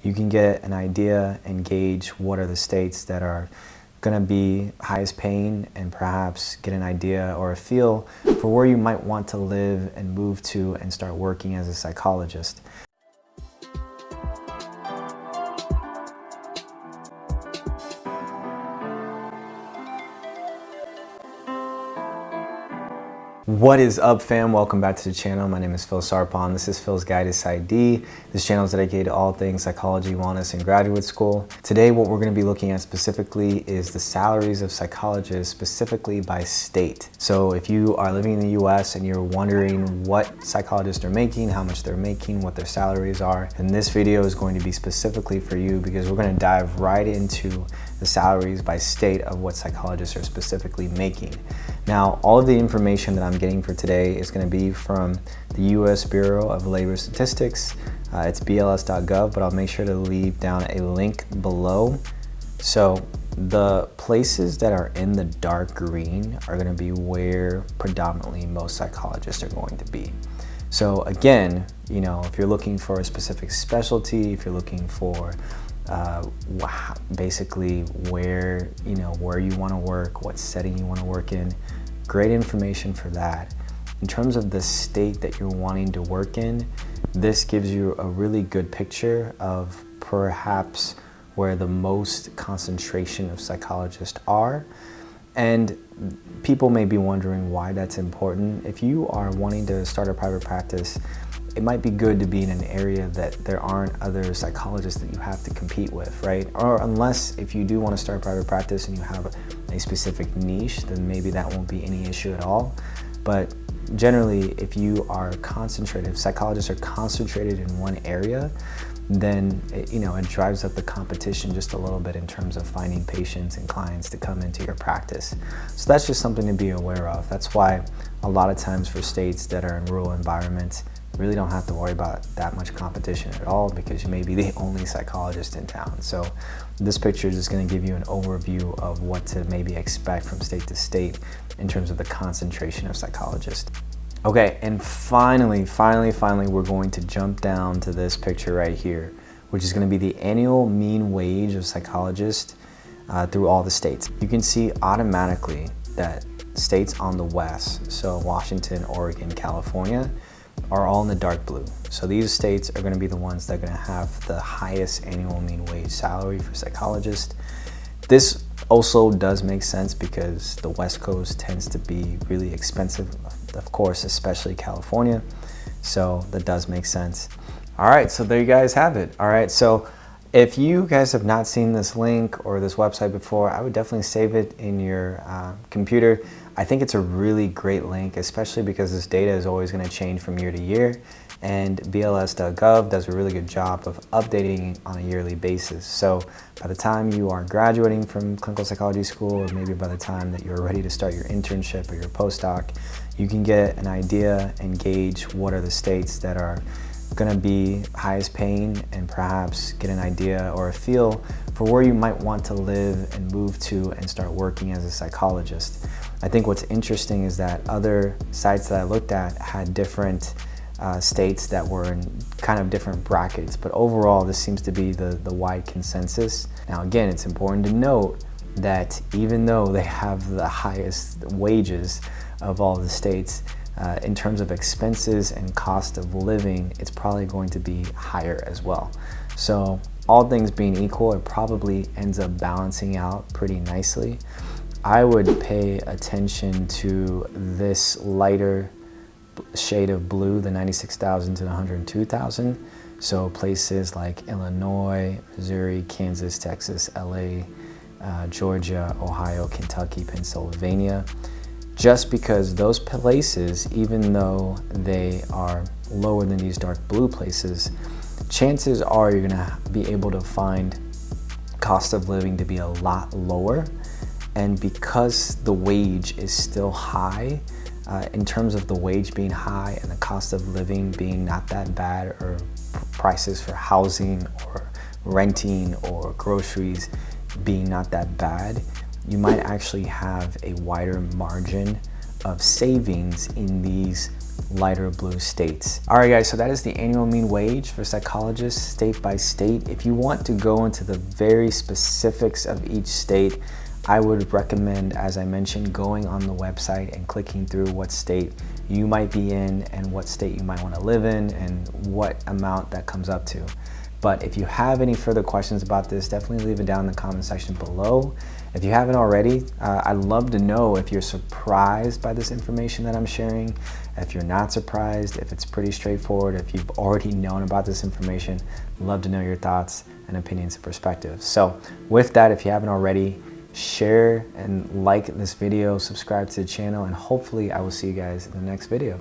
you can get an idea and gauge what are the states that are going to be highest paying, and perhaps get an idea or a feel for where you might want to live and move to and start working as a psychologist. What is up, fam? Welcome back to the channel. My name is Phil Sarpon. This is Phil's Guide to PsyD. This channel is dedicated to all things psychology, wellness, and graduate school. Today, what we're going to be looking at specifically is the salaries of psychologists, specifically by state. So if you are living in the US and you're wondering what psychologists are making, how much they're making, what their salaries are, then this video is going to be specifically for you, because we're going to dive right into the salaries by state of what psychologists are specifically making. Now, all of the information that I'm getting for today is going to be from the US Bureau of Labor Statistics. It's bls.gov, but I'll make sure to leave down a link below. So the places that are in the dark green are going to be where predominantly most psychologists are going to be. So again, you know, if you're looking for a specific specialty, if you're looking for basically where you want to work, what setting you want to work in, great information for that. In terms of the state that you're wanting to work in, this gives you a really good picture of perhaps where the most concentration of psychologists are. And people may be wondering why that's important. If you are wanting to start a private practice, it might be good to be in an area that there aren't other psychologists that you have to compete with, right? Or unless if you do want to start a private practice and you have a specific niche, then maybe that won't be any issue at all. But generally, if you are concentrated, if psychologists are concentrated in one area, then it drives up the competition just a little bit in terms of finding patients and clients to come into your practice. So that's just something to be aware of. That's why a lot of times for states that are in rural environments, really don't have to worry about that much competition at all, because you may be the only psychologist in town. So this picture is just going to give you an overview of what to maybe expect from state to state in terms of the concentration of psychologists. Okay, and finally, we're going to jump down to this picture right here, which is going to be the annual mean wage of psychologists through all the states. You can see automatically that states on the west, so Washington, Oregon, California, are all in the dark blue. So these states are going to be the ones that are going to have the highest annual mean wage salary for psychologists. This also does make sense because the West Coast tends to be really expensive, of course, especially California. So that does make sense. All right, so there you guys have it. All right, so if you guys have not seen this link or this website before, I would definitely save it in your computer. I think it's a really great link, especially because this data is always going to change from year to year, and bls.gov does a really good job of updating on a yearly basis. So by the time you are graduating from clinical psychology school, or maybe by the time that you're ready to start your internship or your postdoc, you can get an idea and gauge what are the states that are going to be highest paying, and perhaps get an idea or a feel for where you might want to live and move to and start working as a psychologist. I think what's interesting is that other sites that I looked at had different states that were in kind of different brackets, but overall this seems to be the wide consensus. Now again, it's important to note that even though they have the highest wages of all the states, in terms of expenses and cost of living, it's probably going to be higher as well. So all things being equal, it probably ends up balancing out pretty nicely. I would pay attention to this lighter shade of blue, the 96,000 to the 102,000. So places like Illinois, Missouri, Kansas, Texas, LA, Georgia, Ohio, Kentucky, Pennsylvania. Just because those places, even though they are lower than these dark blue places, chances are you're gonna be able to find cost of living to be a lot lower. And because the wage is still high, in terms of the wage being high and the cost of living being not that bad, or prices for housing or renting or groceries being not that bad, you might actually have a wider margin of savings in these lighter blue states. All right guys, so that is the annual mean wage for psychologists state by state. If you want to go into the very specifics of each state, I would recommend, as I mentioned, going on the website and clicking through what state you might be in and what state you might want to live in and what amount that comes up to. But if you have any further questions about this, definitely leave it down in the comment section below. If you haven't already, I'd love to know if you're surprised by this information that I'm sharing, if you're not surprised, if it's pretty straightforward, if you've already known about this information. I'd love to know your thoughts and opinions and perspectives. So with that, if you haven't already, share and like this video, subscribe to the channel, and hopefully I will see you guys in the next video.